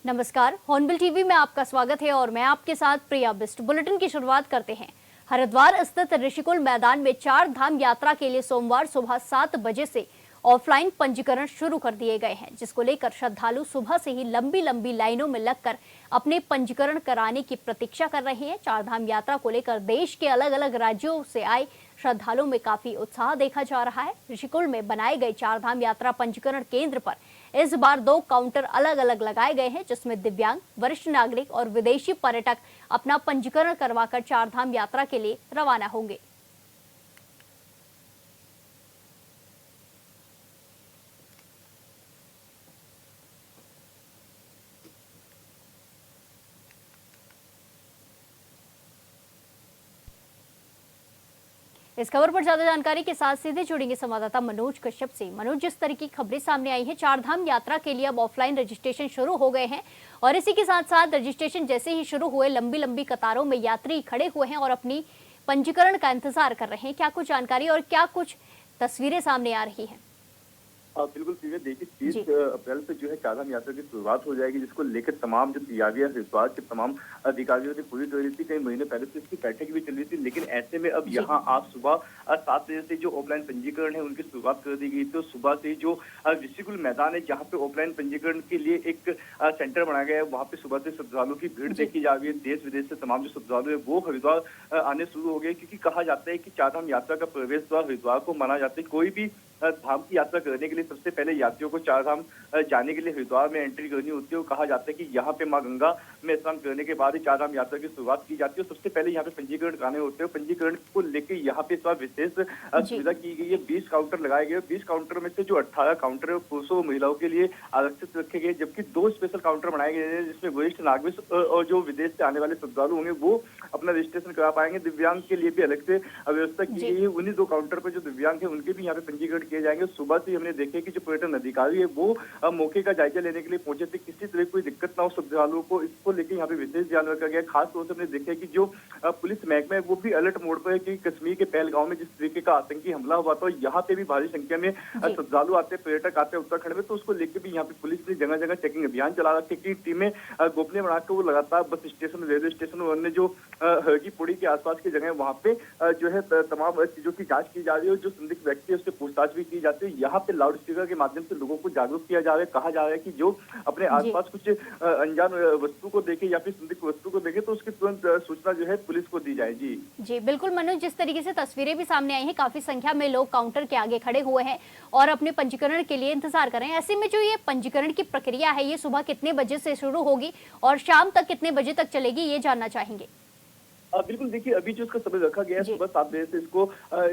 नमस्कार, hornbill TV में आपका स्वागत है और मैं आपके साथ प्रिया बिस्ट। बुलेटिन की शुरुआत करते हैं। हरिद्वार स्थित ऋषिकुल मैदान में 4 धाम यात्रा के लिए सोमवार सुबह 7 बजे से ऑफलाइन पंजीकरण शुरू कर दिए गए हैं, जिसको लेकर श्रद्धालु सुबह से ही लंबी लंबी लाइनों में लगकर अपने पंजीकरण कराने की प्रतीक्षा कर रहे हैं। 4 धाम यात्रा को लेकर देश के अलग अलग राज्यों से आए श्रद्धालुओं में काफी उत्साह देखा जा रहा है। ऋषिकुल में बनाए गए 4 धाम यात्रा पंजीकरण केंद्र पर इस बार 2 काउंटर अलग अलग लगाए गए हैं, जिसमें दिव्यांग, वरिष्ठ नागरिक और विदेशी पर्यटक अपना पंजीकरण करवाकर 4 धाम यात्रा के लिए रवाना होंगे। इस खबर पर ज्यादा जानकारी के साथ सीधे जुड़ेंगे संवाददाता मनोज कश्यप से। मनोज, जिस तरह की खबरें सामने आई हैं, 4 धाम यात्रा के लिए अब ऑफलाइन रजिस्ट्रेशन शुरू हो गए हैं और इसी के साथ साथ रजिस्ट्रेशन जैसे ही शुरू हुए लंबी लंबी कतारों में यात्री खड़े हुए हैं और अपनी पंजीकरण का इंतजार कर रहे हैं। क्या कुछ जानकारी और क्या कुछ तस्वीरें सामने आ रही हैं? बिल्कुल देखिए 30 अप्रैल से जो है 4 धाम यात्रा की शुरुआत हो जाएगी, जिसको लेकर तमाम जो तैयारियां हरिद्वार के तमाम अधिकारियों ने पूरी कर ली थी। कई महीने पहले से इसकी बैठक भी चल रही थी, लेकिन ऐसे में अब यहाँ आज सुबह 7 बजे से जो ऑफलाइन पंजीकरण है उनकी शुरुआत कर दी गई। तो सुबह से जो ऋषिकुल मैदान है जहाँ पे ऑफलाइन पंजीकरण के लिए एक सेंटर बनाया गया है, वहाँ पे सुबह से श्रद्धालुओं की भीड़ देखी जा रही है। देश विदेश से तमाम जो श्रद्धालु है वो हरिद्वार आने शुरू हो गए, क्योंकि कहा जाता है कि 4 धाम यात्रा का प्रवेश द्वार हरिद्वार को माना जाता है। कोई भी धाम की यात्रा करने के लिए सबसे पहले यात्रियों को 4 धाम जाने के लिए हरिद्वार में एंट्री करनी होती है। कहा जाता है कि यहाँ पे मां गंगा में स्नान करने के बाद ही 4 धाम यात्रा की शुरुआत की जाती है। सबसे पहले यहाँ पे पंजीकरण कराने होते हैं। पंजीकरण को लेकर यहाँ पे इस बार विशेष सुविधा की गई है। 20 काउंटर लगाए गए। 20 काउंटर में से जो 18 काउंटर है पुरुषों और महिलाओं के लिए आरक्षित रखे गए, जबकि 2 स्पेशल काउंटर बनाए गए हैं, जिसमें वरिष्ठ नागरिक और जो विदेश से आने वाले श्रद्धालु होंगे वो अपना रजिस्ट्रेशन करा पाएंगे। दिव्यांग के लिए भी अलग से व्यवस्था की गई है। उन्हीं 2 काउंटर पर जो दिव्यांग है उनके भी यहाँ पे पंजीकरण किए जाएंगे। सुबह से हमने देखे कि जो पर्यटन अधिकारी है वो मौके का जायजा लेने के लिए पहुंचे थे, किसी तरह कोई दिक्कत ना हो श्रद्धालुओं को, इसको लेकर यहाँ पे विशेष ध्यान रखा गया। खास तौर से हमने देखा कि जो पुलिस महकमा है वो भी अलर्ट मोड पर है कि कश्मीर के पहलगांव में जिस तरीके का आतंकी हमला हुआ था, यहाँ पे भी भारी संख्या में श्रद्धालु आते हैं, पर्यटक आते हैं उत्तराखंड में, तो उसको लेकर भी यहाँ पे पुलिस ने जगह जगह चेकिंग अभियान चला रखे की टीमें गोपनीय बनाकर वो लगातार बस स्टेशन, रेलवे स्टेशन और अन्य जो हरकी पुड़ी के आसपास की जगह वहाँ पे जो है तमाम चीजों की जांच की जा रही है। जो संदिग्ध व्यक्ति है उससे पूछताछ भी की जाती है। यहाँ पे लाउड स्पीकर के माध्यम से लोगों को जागरूक किया जा रहा है। कहा जा रहा है कि जो अपने आसपास कुछ अनजान वस्तु को देखे या फिर संदिग्ध वस्तु को देखे तो उसकी तुरंत सूचना जो है पुलिस को दी जाए। जी बिल्कुल मनोज, जिस तरीके से तस्वीरें भी सामने आई हैं, काफी संख्या में लोग काउंटर के आगे खड़े हुए हैं और अपने पंजीकरण के लिए इंतजार कर रहे हैं। ऐसे में जो ये पंजीकरण की प्रक्रिया है, ये सुबह कितने बजे से शुरू होगी और शाम तक कितने बजे तक चलेगी, ये जानना चाहेंगे। बिल्कुल देखिए, अभी जो इसका समय रखा गया है सुबह 7 बजे से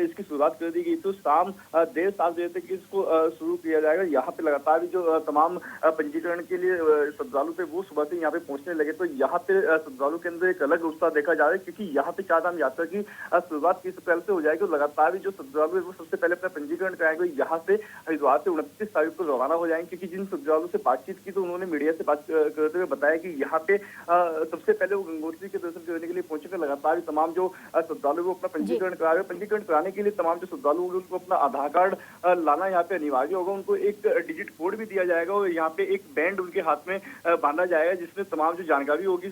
इसकी शुरुआत कर दी गई, तो शाम 7:30 बजे तक इसको शुरू किया जाएगा। यहाँ पे लगातार जो तमाम पंजीकरण के लिए श्रद्धालु थे वो सुबह से यहाँ पे पहुंचने लगे। तो यहाँ पे श्रद्धालु के अंदर एक अलग उत्साह देखा जा रहा है, क्योंकि यहाँ पे 4 धाम यात्रा की शुरुआत 30 अप्रैल से हो जाएगी और लगातार जो श्रद्धालु है वो सबसे पहले अपना पंजीकरण कराएंगे। यहाँ से हरिद्वार से 29 तारीख को रवाना हो जाएंगे, क्योंकि जिन श्रद्धालु से बातचीत की तो उन्होंने मीडिया से बात करते हुए बताया कि यहाँ पे सबसे पहले वो गंगोत्री के दर्शन करने के लिए पहुंचेंगे। लगातार तमाम जो श्रद्धालु वो अपना पंजीकरण करा रहे हैं। पंजीकरण कराने के लिए तमाम जो श्रद्धालु होंगे उनको अपना आधार कार्ड लाना यहाँ पे अनिवार्य होगा। उनको एक डिजिट कोड भी दिया जाएगा और यहाँ पे एक बैंड उनके हाथ में बांधा जाएगा, जिसमें तमाम जो जानकारी होगी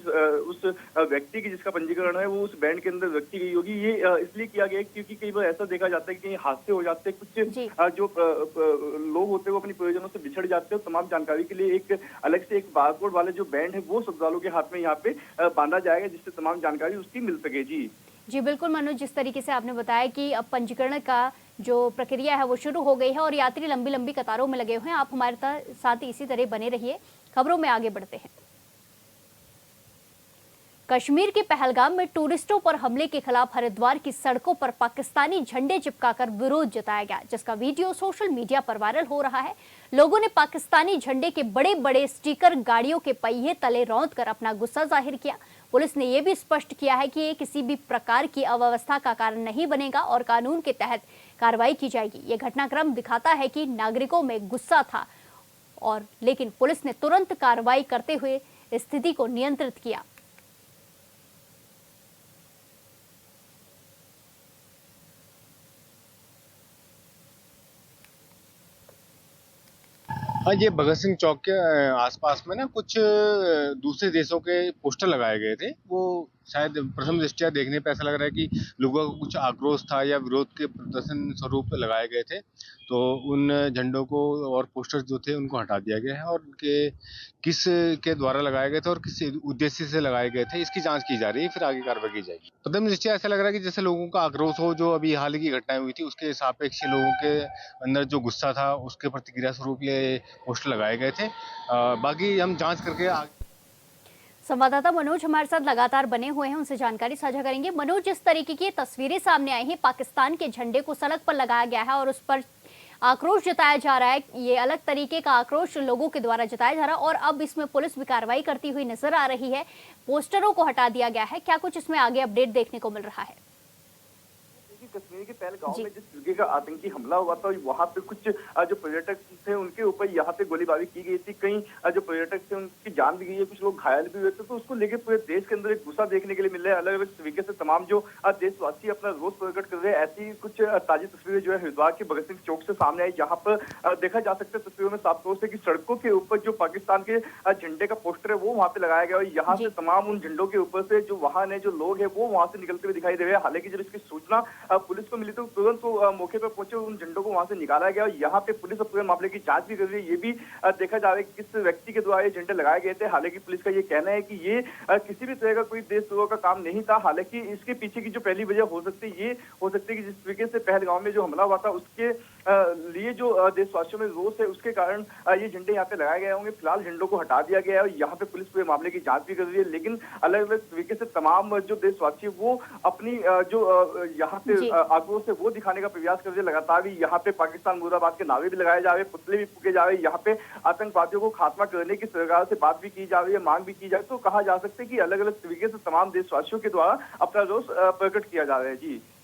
उस व्यक्ति की जिसका पंजीकरण है वो उस बैंड के अंदर रखी गई होगी। ये इसलिए किया गया क्योंकि कई बार ऐसा देखा जाता है कि हादसे हो जाते हैं, कुछ जो लोग होते हैं वो अपनी परिजनों से बिछड़ जाते हैं। तमाम जानकारी के लिए एक अलग से एक बारकोड वाले जो बैंड है वो श्रद्धालु के हाथ में यहाँ पे बांधा जाएगा, जिससे तमाम जानकारी उसकी मिल सके। जी बिल्कुल मनोज, जिस तरीके से आपने बताया कि अब पंजीकरण का जो प्रक्रिया है वो शुरू हो गई है और यात्री लंबी लंबी कतारों में लगे हुए हैं। आप हमारे साथ इसी तरह बने रहिए। खबरों में आगे बढ़ते हैं। कश्मीर के पहलगाम में टूरिस्टों पर हमले के खिलाफ हरिद्वार की सड़कों पर पाकिस्तानी झंडे चिपकाकर विरोध जताया गया, जिसका वीडियो सोशल मीडिया पर वायरल हो रहा है। लोगों ने पाकिस्तानी झंडे के बड़े बड़े स्टिकर गाड़ियों के पहिए तले रौंद कर अपना गुस्सा जाहिर किया। पुलिस ने यह भी स्पष्ट किया है कि ये किसी भी प्रकार की अव्यवस्था का कारण नहीं बनेगा और कानून के तहत कार्रवाई की जाएगी। ये घटनाक्रम दिखाता है कि नागरिकों में गुस्सा था लेकिन पुलिस ने तुरंत कार्रवाई करते हुए स्थिति को नियंत्रित किया। हाँ, ये भगत सिंह चौक के आसपास में ना कुछ दूसरे देशों के पोस्टर लगाए गए थे। वो शायद प्रथम दृष्टया देखने पे ऐसा लग रहा है कि लोगों को कुछ आक्रोश था या विरोध के प्रदर्शन स्वरूप लगाए गए थे। तो उन झंडों को और पोस्टर जो थे उनको हटा दिया गया है और उनके किस के द्वारा लगाए गए थे और किस उद्देश्य से लगाए गए थे इसकी जांच की जा रही है, फिर आगे कार्रवाई की जाएगी। प्रथम दृष्टया ऐसा लग रहा है कि जैसे लोगों का आक्रोश हो, जो अभी हाल ही की घटनाएं हुई थी उसके सापेक्ष लोगों के अंदर जो गुस्सा था उसके प्रतिक्रिया स्वरूप ये पोस्टर लगाए गए थे। बाकी हम जांच करके संवाददाता मनोज हमारे साथ लगातार बने हुए हैं, उनसे जानकारी साझा करेंगे। मनोज, जिस तरीके की तस्वीरें सामने आई हैं, पाकिस्तान के झंडे को सड़क पर लगाया गया है और उस पर आक्रोश जताया जा रहा है। ये अलग तरीके का आक्रोश लोगों के द्वारा जताया जा रहा है और अब इसमें पुलिस भी कार्रवाई करती हुई नजर आ रही है। पोस्टरों को हटा दिया गया है, क्या कुछ इसमें आगे अपडेट देखने को मिल रहा है? कश्मीर के पहलगांव में जिस तरीके का आतंकी हमला हुआ था, वहां पे कुछ जो पर्यटक थे उनके ऊपर यहाँ पे गोलीबारी की गई थी। कई जो पर्यटक थे उनकी जान भी गई है, कुछ लोग घायल भी हुए थे। तो उसको लेकर पूरे देश के अंदर एक गुस्सा देखने के लिए मिल रहा है। अलग अलग तरीके से तमाम जो देशवासी अपना रोष प्रकट कर रहे हैं। ऐसी कुछ ताजी तस्वीरें जो है हरिद्वार के भगत सिंह चौक से सामने आई, जहाँ पर देखा जा सकता है तस्वीरों में साफ तौर से कि सड़कों के ऊपर जो पाकिस्तान के झंडे का पोस्टर है वो वहाँ पे लगाया गया और यहाँ से तमाम उन झंडों के ऊपर से जो वाहन है, जो लोग है, वो वहां से निकलते हुए दिखाई दे रहे हैं। हालांकि जब इसकी सूचना पुलिस को मिली तो तुरंत मौके पर पहुंचे, उन झंडों को वहां से निकाला गया और यहाँ पे पुलिस पूरे मामले की जांच भी कर रही है। ये भी देखा जा रहा है कि किस व्यक्ति के द्वारा ये झंडे लगाए गए थे। हालांकि पुलिस का ये कहना है कि ये किसी भी तरह का कोई देशद्रोह का काम नहीं था। हालांकि इसके पीछे की जो पहली वजह हो सकती है, ये हो सकती है कि जिस तरीके से पहलगाम में जो हमला हुआ था उसके लिए जो देशवासियों में रोष है उसके कारण ये झंडे यहाँ पे लगाए गए होंगे। फिलहाल झंडों को हटा दिया गया है और यहाँ पे पुलिस पूरे मामले की जांच भी कर रही है। लेकिन अलग अलग तरीके से तमाम जो देशवासी वो अपनी जो यहाँ पे आक्रोश है वो दिखाने का प्रयास कर रहे हैं। लगातार भी यहाँ पे पाकिस्तान मुर्दाबाद के नारे भी लगाए जा रहे हैं, पुतले भी फूके जा रहे हैं। यहाँ पे आतंकवादियों को खात्मा करने की सरकार से बात भी की जा रही है, मांग भी की जा रही है। तो कहा जा सकता है कि अलग अलग तरीके से तमाम देशवासियों के द्वारा अपना रोष प्रकट किया जा रहा है।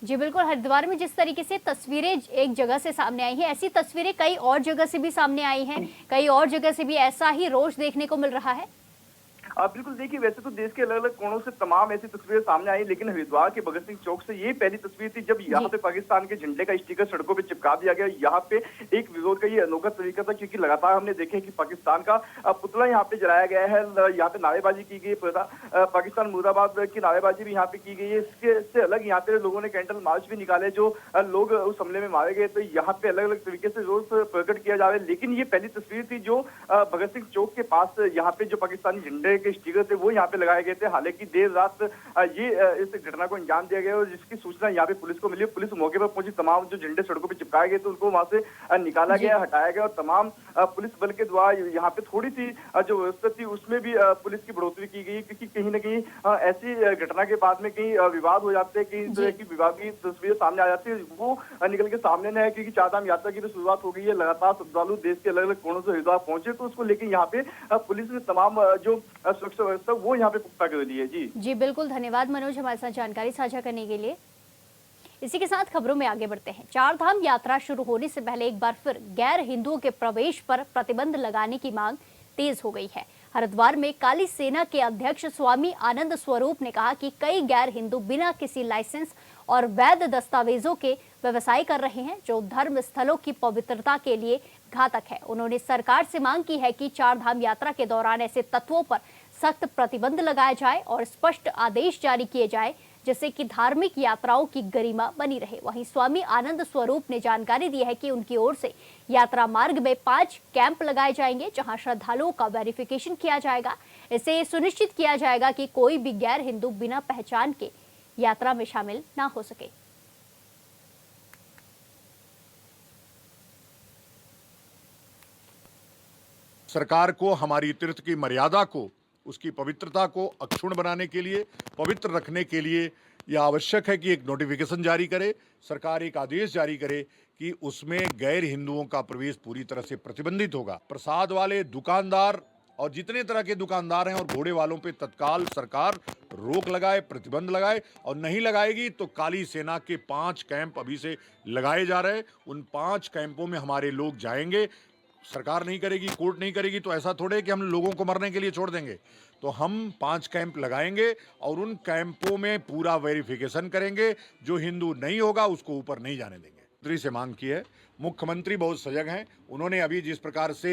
जी बिल्कुल। हरिद्वार में जिस तरीके से तस्वीरें एक जगह से सामने आई हैं, ऐसी तस्वीरें कई और जगह से भी सामने आई हैं, कई और जगह से भी ऐसा ही रोष देखने को मिल रहा है। बिल्कुल, देखिए वैसे तो देश के अलग अलग कोनों से तमाम ऐसी तस्वीरें सामने आई, लेकिन हरिद्वार के भगत सिंह चौक से ये पहली तस्वीर थी जब यहाँ पे पाकिस्तान के झंडे का स्टिकर सड़कों पे चिपका दिया गया। यहाँ पे एक विरोध का ये अनोखा तरीका था, क्योंकि लगातार हमने देखे कि पाकिस्तान का पुतला यहाँ पे जलाया गया है, यहाँ पे नारेबाजी की गई, पाकिस्तान मुर्दाबाद की नारेबाजी भी यहाँ पे की गई है। इससे अलग यहाँ पे लोगों ने कैंडल मार्च भी निकाले, जो लोग उस हमले में मारे गए। तो यहाँ पे अलग अलग तरीके से रोष प्रकट किया जा रहा है। लेकिन ये पहली तस्वीर थी जो भगत सिंह चौक के पास यहाँ पे जो पाकिस्तानी झंडे के स्टिकर थे वो यहाँ पे लगाए गए थे। हालांकि देर रात ये इस घटना को अंजाम दिया गया और जिसकी सूचना यहाँ पे पुलिस को मिली, पुलिस मौके पर पहुंची, तमाम जो झंडे सड़कों पे चिपकाए गए थे उनको वहां से निकाला गया, हटाया गया और तमाम पुलिस बल के द्वारा यहाँ पे थोड़ी सी जो व्यवस्था थी उसमें भी पुलिस की बढ़ोतरी की गई, क्योंकि कहीं ना कहीं ऐसी घटना के बाद में कहीं विवाद हो जाते हैं, कहीं तरह की विवादी तस्वीरें सामने आ जाती है, वो निकल के सामने न है। क्योंकि चारधाम यात्रा की तो शुरुआत हो गई है, लगातार श्रद्धालु देश के अलग अलग कोनों से हरिद्वार पहुंचे, तो उसको लेकर यहाँ पे पुलिस ने तमाम जो सुरक्षा व्यवस्था वो यहाँ पे पुख्ता कर दी है। जी बिल्कुल, धन्यवाद मनोज हमारे साथ जानकारी साझा करने के लिए। इसी के साथ खबरों में आगे बढ़ते हैं। चार धाम यात्रा शुरू होने से पहले एक बार फिर गैर हिंदुओं के प्रवेश पर प्रतिबंध लगाने की मांग तेज हो गई है। हरिद्वार में काली सेना के अध्यक्ष स्वामी आनंद स्वरूप ने कहा कि कई गैर हिंदू बिना किसी लाइसेंस और वैध दस्तावेजों के व्यवसाय कर रहे हैं, जो धर्म स्थलों की पवित्रता के लिए घातक है। उन्होंने सरकार से मांग की है कि चार धाम यात्रा के दौरान ऐसे तत्वों पर सख्त प्रतिबंध लगाया जाए और स्पष्ट आदेश जारी किए जाए, जिससे कि धार्मिक यात्राओं की गरिमा बनी रहे। वहीं स्वामी आनंद स्वरूप ने जानकारी दी है कि उनकी ओर से यात्रा मार्ग में 5 कैंप लगाए जाएंगे, जहां श्रद्धालुओं का वेरिफिकेशन किया जाएगा। इससे सुनिश्चित किया जाएगा कि कोई भी गैर हिंदू बिना पहचान के यात्रा में शामिल ना हो सके। सरकार को हमारी तीर्थ की मर्यादा को, उसकी पवित्रता को अक्षुण्ण बनाने के लिए, पवित्र रखने के लिए यह आवश्यक है कि एक नोटिफिकेशन जारी करे, सरकार एक आदेश जारी करे कि उसमें गैर हिंदुओं का प्रवेश पूरी तरह से प्रतिबंधित होगा। प्रसाद वाले दुकानदार और जितने तरह के दुकानदार हैं और घोड़े वालों पे तत्काल सरकार रोक लगाए, प्रतिबंध लगाए, और नहीं लगाएगी तो काली सेना के 5 कैंप अभी से लगाए जा रहे हैं। उन 5 कैंपों में हमारे लोग जाएंगे। सरकार नहीं करेगी, कोर्ट नहीं करेगी तो ऐसा थोड़े कि हम लोगों को मरने के लिए छोड़ देंगे। तो हम 5 कैंप लगाएंगे और उन कैंपों में पूरा वेरिफिकेशन करेंगे। जो हिंदू नहीं होगा उसको ऊपर नहीं जाने देंगे। मुख्यमंत्री से मांग की है। मुख्यमंत्री बहुत सजग हैं। उन्होंने अभी जिस प्रकार से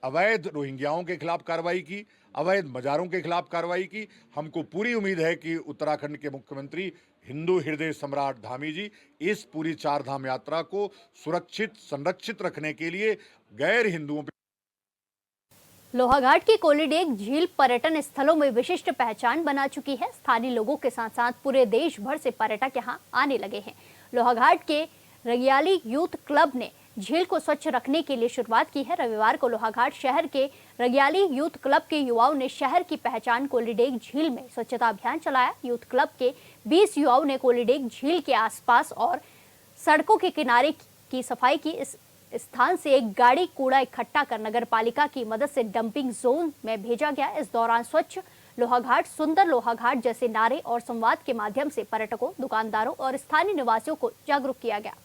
अवैध रोहिंग्याओं के खिलाफ कार्रवाई की, अवैध मजारों के खिलाफ कार्रवाई की, हमको पूरी उम्मीद है कि उत्तराखंड के मुख्यमंत्री हिंदू हृदय सम्राट धामी जी इस पूरी चार धाम यात्रा को सुरक्षित संरक्षित रखने के लिए गैर हिंदुओं लोहाघाट की कोलीडेग झील पर्यटन स्थलों में विशिष्ट पहचान बना चुकी है। स्थानीय लोगों के साथ साथ पूरे देश भर से पर्यटक यहां आने लगे हैं। लोहाघाट के रगियाली यूथ क्लब ने झील को स्वच्छ रखने के लिए शुरुआत की है। रविवार को लोहाघाट शहर के रगियाली यूथ क्लब के युवाओं ने शहर की पहचान कोलीडेग झील में स्वच्छता अभियान चलाया। यूथ क्लब के 20 युवाओं ने कोलीडेग झील के आसपास और सड़कों के किनारे की सफाई की। इस स्थान से एक गाड़ी कूड़ा इकट्ठा कर नगर पालिका की मदद से डंपिंग जोन में भेजा गया। इस दौरान स्वच्छ लोहाघाट, सुंदर लोहाघाट जैसे नारे और संवाद के माध्यम से पर्यटकों, दुकानदारों और स्थानीय निवासियों को जागरूक किया गया।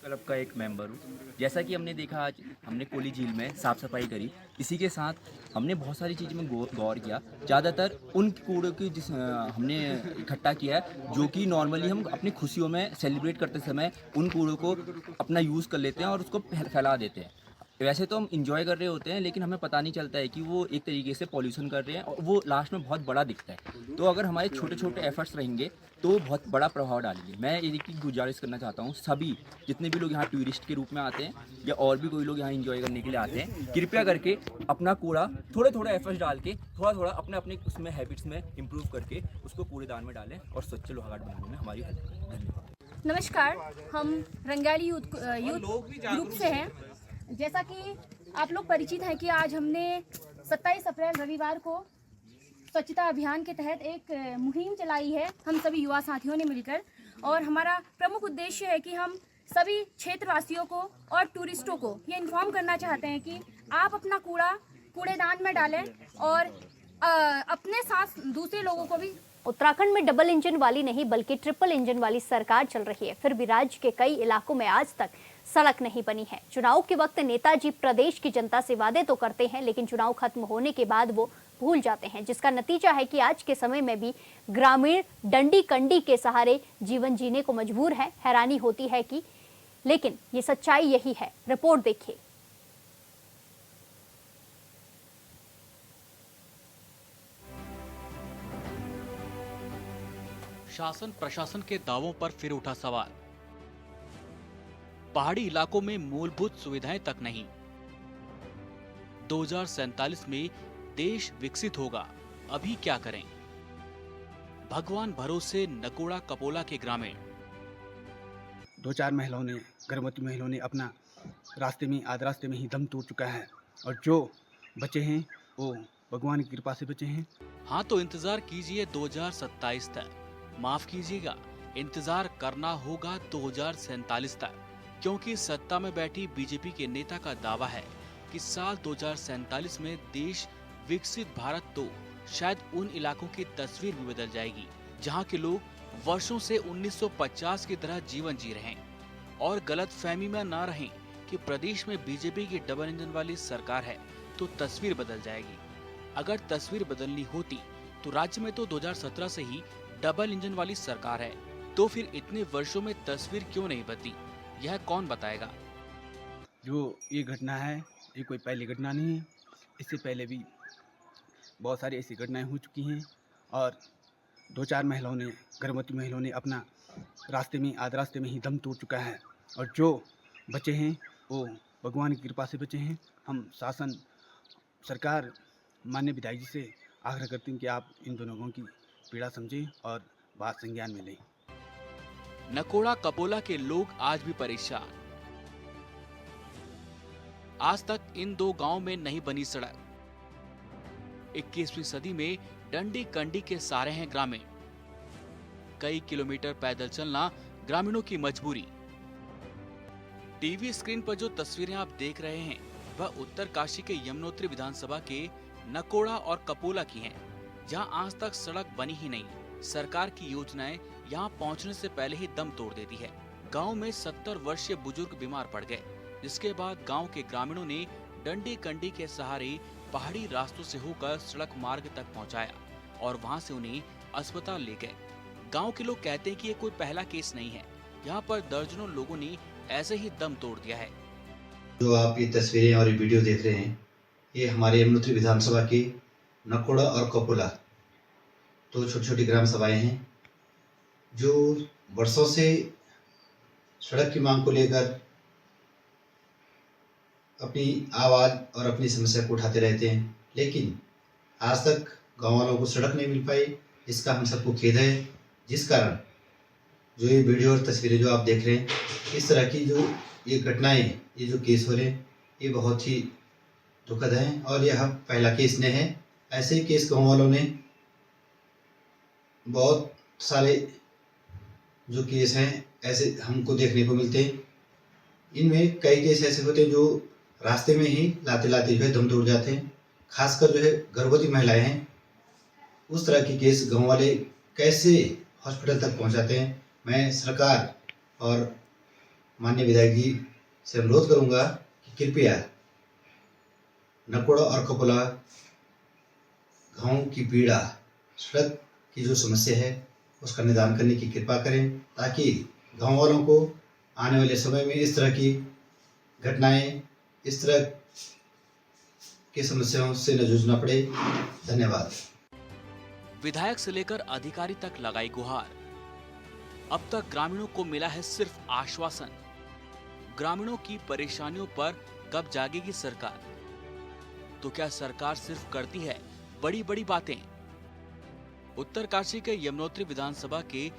क्लब का एक मेंबर हूँ। जैसा कि हमने देखा, आज हमने कोली झील में साफ़ सफाई करी। इसी के साथ हमने बहुत सारी चीज़ में गौर किया। ज़्यादातर उन कूड़ों की हमने इकट्ठा किया है जो कि नॉर्मली हम अपनी खुशियों में सेलिब्रेट करते समय उन कूड़ों को अपना यूज़ कर लेते हैं और उसको फैला देते हैं। वैसे तो हम इंजॉय कर रहे होते हैं, लेकिन हमें पता नहीं चलता है कि वो एक तरीके से पॉल्यूशन कर रहे हैं और वो लास्ट में बहुत बड़ा दिखता है। तो अगर हमारे छोटे छोटे एफर्ट्स रहेंगे तो बहुत बड़ा प्रभाव डालेंगे। मैं एक गुजारिश करना चाहता हूँ, सभी जितने भी लोग यहाँ टूरिस्ट के रूप में आते हैं या और भी कोई लोग यहाँ इंजॉय करने के लिए आते हैं, कृपया करके अपना कूड़ा थोड़े थोड़े एफर्ट्स डाल के थोड़ा अपने अपने उसमें हैबिट्स में इम्प्रूव करके उसको कूड़ेदान में डालें और स्वच्छ लोहाघाट बनाने में हमारी हेल्प करें। धन्यवाद। नमस्कार, हम रंगाली यूथ ग्रुप से हैं। जैसा कि आप लोग परिचित हैं कि आज हमने 27 अप्रैल रविवार को स्वच्छता अभियान के तहत एक मुहिम चलाई है, हम सभी युवा साथियों ने मिलकर। और हमारा प्रमुख उद्देश्य है कि हम सभी क्षेत्रवासियों को और टूरिस्टों को ये इन्फॉर्म करना चाहते हैं कि आप अपना कूड़ा कूड़ेदान में डालें और अपने साथ दूसरे लोगों को भी। उत्तराखंड में डबल इंजन वाली नहीं बल्कि ट्रिपल इंजन वाली सरकार चल रही है, फिर भी राज्य के कई इलाकों में आज तक सड़क नहीं बनी है। चुनाव के वक्त नेताजी प्रदेश की जनता से वादे तो करते हैं, लेकिन चुनाव खत्म होने के बाद वो भूल जाते हैं, जिसका नतीजा है कि आज के समय में भी ग्रामीण डंडी कंडी के सहारे जीवन जीने को मजबूर है। हैरानी होती है कि लेकिन ये सच्चाई यही है। रिपोर्ट देखिए। शासन प्रशासन के दावों पर फिर उठा सवाल। पहाड़ी इलाकों में मूलभूत सुविधाएं तक नहीं। 2047 में देश विकसित होगा, अभी क्या करें? भगवान भरोसे नकोड़ा कपोला के ग्रामीण। 2-4 महिलाओं ने, गर्भवती महिलाओं ने अपना आध रास्ते में ही दम तोड़ चुका है और जो बचे हैं वो भगवान की कृपा से बचे हैं। हाँ, तो इंतजार कीजिए 2027 तक। माफ कीजिएगा, इंतजार करना होगा 2047 तक, क्योंकि सत्ता में बैठी बीजेपी के नेता का दावा है कि साल 2047 में देश विकसित भारत तो शायद उन इलाकों की तस्वीर भी बदल जाएगी जहां के लोग वर्षों से 1950 की तरह जीवन जी रहे हैं और गलत फहमी में ना रहें कि प्रदेश में बीजेपी की डबल इंजन वाली सरकार है तो तस्वीर बदल जाएगी। अगर तस्वीर बदलनी होती तो राज्य में तो 2017 से ही डबल इंजन वाली सरकार है, तो फिर इतने वर्षों में तस्वीर क्यों नहीं बदली, यह कौन बताएगा? जो ये घटना है ये कोई पहली घटना नहीं है। इससे पहले भी बहुत सारी ऐसी घटनाएं हो चुकी हैं और 2-4 महिलाओं ने, गर्भवती महिलाओं ने अपना आध रास्ते में ही दम तोड़ चुका है और जो बचे हैं वो भगवान की कृपा से बचे हैं। हम शासन सरकार माननीय विधायक जी से आग्रह करते हैं कि आप इन दोनों लोगों की पीड़ा समझें और बात संज्ञान में लें। नकोड़ा कपोला के लोग आज भी परेशान। आज तक इन दो गांवों में नहीं बनी सड़क। 21वीं सदी में डंडी कंडी के सारे हैं ग्रामीण। कई किलोमीटर पैदल चलना ग्रामीणों की मजबूरी। टीवी स्क्रीन पर जो तस्वीरें आप देख रहे हैं वह उत्तरकाशी के यमुनोत्री विधानसभा के नकोड़ा और कपोला की हैं, जहां आज तक सड़क बनी ही नहीं। सरकार की योजनाएं यहां पहुंचने से पहले ही दम तोड़ देती है। गांव में 70 वर्षीय बुजुर्ग बीमार पड़ गए, जिसके बाद गांव के ग्रामीणों ने डंडी कंडी के सहारे पहाड़ी रास्तों से होकर सड़क मार्ग तक पहुंचाया और वहां से उन्हें अस्पताल ले गए। गांव के लोग कहते हैं कि ये कोई पहला केस नहीं है, यहाँ पर दर्जनों लोगों ने ऐसे ही दम तोड़ दिया है। जो आप ये तस्वीरें और ये वीडियो देख रहे हैं, ये हमारे यमुनोत्री विधानसभा की नकोड़ा और कपोला दो छोटी छोटी ग्राम सभाएं हैं जो वर्षों से सड़क की मांग को लेकर अपनी आवाज़ और अपनी समस्या को उठाते रहते हैं, लेकिन आज तक गाँव वालों को सड़क नहीं मिल पाई। इसका हम सबको खेद है, जिस कारण जो ये वीडियो और तस्वीरें जो आप देख रहे हैं, इस तरह की जो ये घटनाएं, ये जो केस हो रहे हैं, ये बहुत ही दुखद हैं और यह पहला केस नहीं है। ऐसे ही केस गाँव वालों ने बहुत सारे जो केस हैं ऐसे हमको देखने को मिलते हैं। इनमें कई केस ऐसे होते हैं जो रास्ते में ही लाते लाते जो है दम तोड़ जाते हैं। खासकर जो है गर्भवती महिलाएं हैं, उस तरह की केस गाँव वाले कैसे हॉस्पिटल तक पहुंचाते हैं। मैं सरकार और माननीय विधायक जी से अनुरोध करूंगा कि कृपया नकोड़ा और कपोला गाँव की पीड़ा, सड़क की जो समस्या है उसका निदान करने की कृपा करें, ताकि गाँव वालों को आने वाले समय में इस तरह की घटनाएं, इस तरह की समस्याओं से न जूझना पड़े। धन्यवाद। विधायक से लेकर अधिकारी तक लगाई गुहार। अब तक ग्रामीणों को मिला है सिर्फ आश्वासन। ग्रामीणों की परेशानियों पर कब जागेगी सरकार? तो क्या सरकार सिर्फ करती है बड़ी बड़ी बातें? उत्तरकाशी के यमुनोत्री विधानसभा के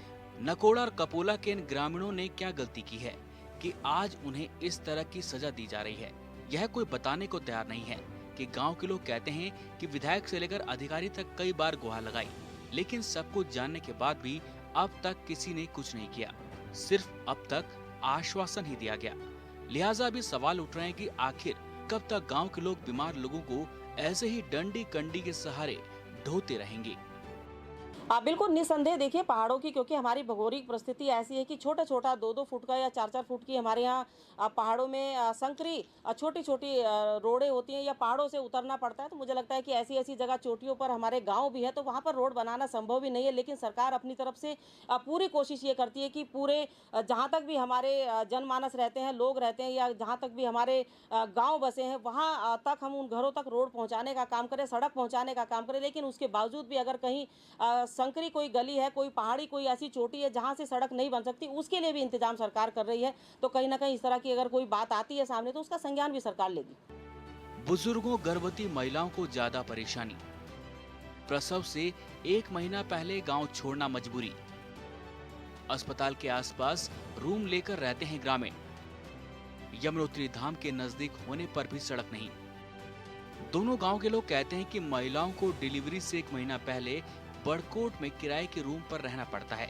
नकोड़ा और कपोला के इन ग्रामीणों ने क्या गलती की है कि आज उन्हें इस तरह की सजा दी जा रही है? यह कोई बताने को तैयार नहीं है कि गांव के लोग कहते हैं कि विधायक से लेकर अधिकारी तक कई बार गुहार लगाई, लेकिन सब कुछ जानने के बाद भी अब तक किसी ने कुछ नहीं किया। सिर्फ अब तक आश्वासन ही दिया गया। लिहाजा अभी सवाल उठ रहे हैं कि आखिर कब तक गांव के लोग बीमार लोगों को ऐसे ही डंडी कंडी के सहारे ढोते रहेंगे। बिल्कुल निसंदेह देखिए पहाड़ों की, क्योंकि हमारी भौगोलिक परिस्थिति ऐसी है कि छोटा छोटा 2-2 फुट का या 4-4 फुट की हमारे यहाँ पहाड़ों में संकरी छोटी छोटी रोडें होती हैं या पहाड़ों से उतरना पड़ता है। तो मुझे लगता है कि ऐसी ऐसी जगह चोटियों पर हमारे गांव भी है तो वहाँ पर रोड बनाना संभव भी नहीं है। लेकिन सरकार अपनी तरफ से पूरी कोशिश ये करती है कि पूरे जहाँ तक भी हमारे जनमानस रहते हैं, लोग रहते हैं, या जहाँ तक भी हमारे गाँव बसे हैं, वहाँ तक हम उन घरों तक रोड पहुँचाने का काम करें, सड़क पहुँचाने का काम करें। लेकिन उसके बावजूद भी अगर कहीं संकरी कोई गली है, कोई पहाड़ी, कोई ऐसी चोटी है जहां से सड़क नहीं बन सकती, उसके लिए भी इंतजाम सरकार कर रही है। तो कहीं ना कहीं इस तरह की अगर कोई बात आती है सामने तो उसका संज्ञान भी सरकार लेगी। बुजुर्गों, गर्भवती महिलाओं को ज्यादा परेशानी। प्रसव से 1 महीना पहले गांव छोड़ना मजबूरी। अस्पताल के आसपास रूम लेकर रहते हैं ग्रामीण। यमुनोत्री धाम के नजदीक होने पर भी सड़क नहीं। दोनों गांव के लोग कहते हैं कि महिलाओं को डिलीवरी से 1 महीना पहले बड़कोट में किराए के रूम पर रहना पड़ता है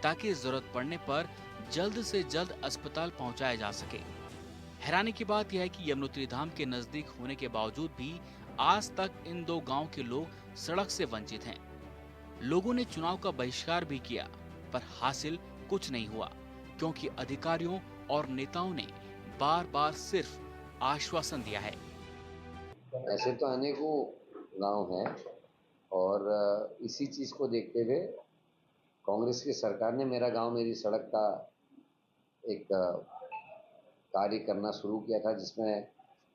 ताकि जरूरत पड़ने पर जल्द से जल्द अस्पताल पहुंचाया जा सके। हैरानी की बात यह है कि यमुनोत्री धाम के नजदीक होने के बावजूद भी आज तक इन दो गांव के लोग सड़क से वंचित हैं। लोगों ने चुनाव का बहिष्कार भी किया पर हासिल कुछ नहीं हुआ, क्योंकि अधिकारियों और नेताओं ने बार बार सिर्फ आश्वासन दिया है। ऐसे तो अनेकों गांव हैं और इसी चीज़ को देखते हुए कांग्रेस की सरकार ने मेरा गांव मेरी सड़क का एक कार्य करना शुरू किया था, जिसमें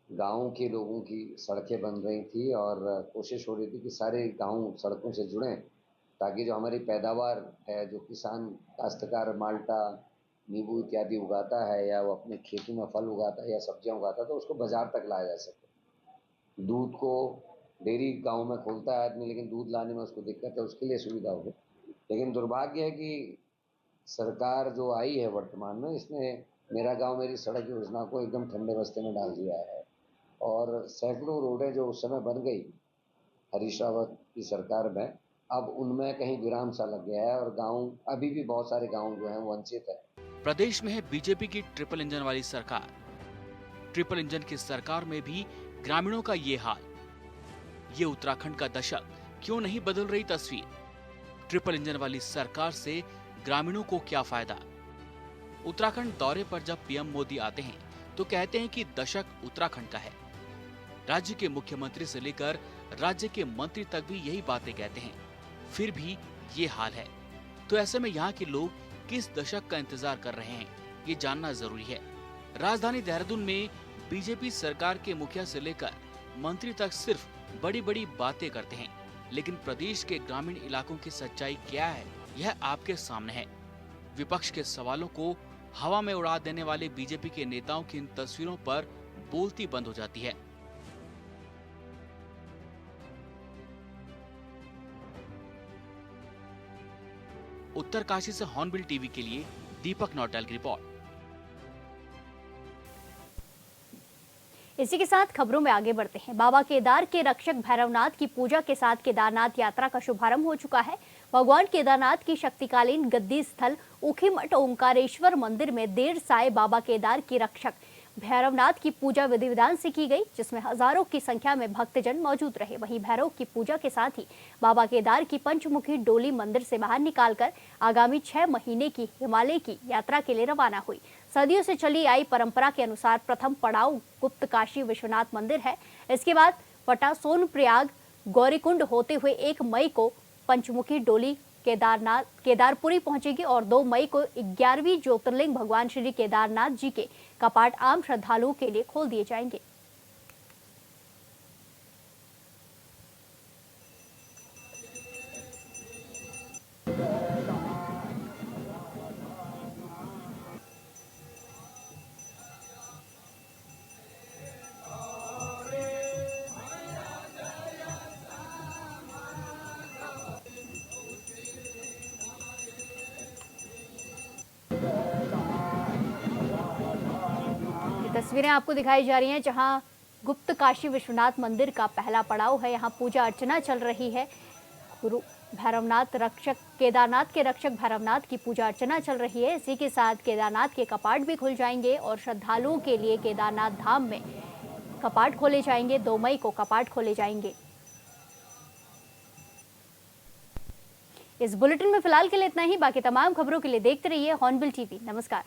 गांव के लोगों की सड़कें बन रही थी और कोशिश हो रही थी कि सारे गांव सड़कों से जुड़ें, ताकि जो हमारी पैदावार है, जो किसान काश्तकार माल्टा, नींबू इत्यादि उगाता है या वो अपने खेतों में फल उगाता है या सब्जियां उगाता है, तो उसको बाजार तक लाया जा सके। दूध को डेयरी गांव में खोलता है आदमी, लेकिन दूध लाने में उसको दिक्कत है, उसके लिए सुविधा हो गई। लेकिन दुर्भाग्य है कि सरकार जो आई है वर्तमान में, इसने मेरा गांव मेरी सड़क योजना को एकदम ठंडे बस्ते में डाल दिया है और सैकड़ों रोडें जो उस समय बन गई हरीश रावत की सरकार में, अब उनमें कहीं विराम सा लग गया है और गांव अभी भी बहुत सारे गांव जो हैं वंचित है। प्रदेश में है बीजेपी की ट्रिपल इंजन वाली सरकार। ट्रिपल इंजन की सरकार में भी ग्रामीणों का ये हाल। ये उत्तराखंड का दशक क्यों नहीं बदल रही तस्वीर? ट्रिपल इंजन वाली सरकार से ग्रामीणों को क्या फायदा? उत्तराखंड दौरे पर जब पीएम मोदी आते हैं तो कहते हैं कि दशक उत्तराखंड का है। राज्य के मुख्यमंत्री से लेकर राज्य के मंत्री तक भी यही बातें कहते हैं, फिर भी ये हाल है। तो ऐसे में यहाँ के लोग किस दशक का इंतजार कर रहे हैं, ये जानना जरूरी है। राजधानी देहरादून में बीजेपी सरकार के मुखिया से लेकर मंत्री तक सिर्फ बड़ी बड़ी बातें करते हैं, लेकिन प्रदेश के ग्रामीण इलाकों की सच्चाई क्या है, यह आपके सामने है। विपक्ष के सवालों को हवा में उड़ा देने वाले बीजेपी के नेताओं की इन तस्वीरों पर बोलती बंद हो जाती है। उत्तरकाशी से हॉर्नबिल टीवी के लिए दीपक नौटियाल की रिपोर्ट। इसी के साथ खबरों में आगे बढ़ते हैं। बाबा केदार के रक्षक भैरवनाथ की पूजा के साथ केदारनाथ यात्रा का शुभारंभ हो चुका है। भगवान केदारनाथ की शक्तिकालीन गद्दी स्थल ऊखीमठ ओंकारेश्वर मंदिर में देर साय बाबा केदार की रक्षक भैरवनाथ की पूजा विधि विधान से की गई, जिसमें हजारों की संख्या में भक्तजन मौजूद रहे। वहीं भैरव की पूजा के साथ ही बाबा केदार की पंचमुखी डोली मंदिर से बाहर निकालकर आगामी 6 महीने की हिमालय की यात्रा के लिए रवाना हुई। सदियों से चली आई परंपरा के अनुसार प्रथम पड़ाव गुप्त काशी विश्वनाथ मंदिर है। इसके बाद पटा सोनप्रयाग गौरीकुंड होते हुए 1 मई को पंचमुखी डोली केदारपुरी पहुंचेगी और 2 मई को 11वीं ज्योतिर्लिंग भगवान श्री केदारनाथ जी के कपाट आम श्रद्धालुओं के लिए खोल दिए जाएंगे। तस्वीरें आपको दिखाई जा रही हैं जहां गुप्त काशी विश्वनाथ मंदिर का पहला पड़ाव है। यहां पूजा अर्चना चल रही है। गुरु भैरवनाथ रक्षक केदारनाथ के रक्षक भैरवनाथ की पूजा अर्चना चल रही है। इसी के साथ केदारनाथ के कपाट भी खुल जाएंगे और श्रद्धालुओं के लिए केदारनाथ धाम में कपाट खोले जाएंगे। 2 मई को कपाट खोले जाएंगे। इस बुलेटिन में फिलहाल के लिए इतना ही। बाकी तमाम खबरों के लिए देखते रहिए हॉर्नबिल टीवी। नमस्कार।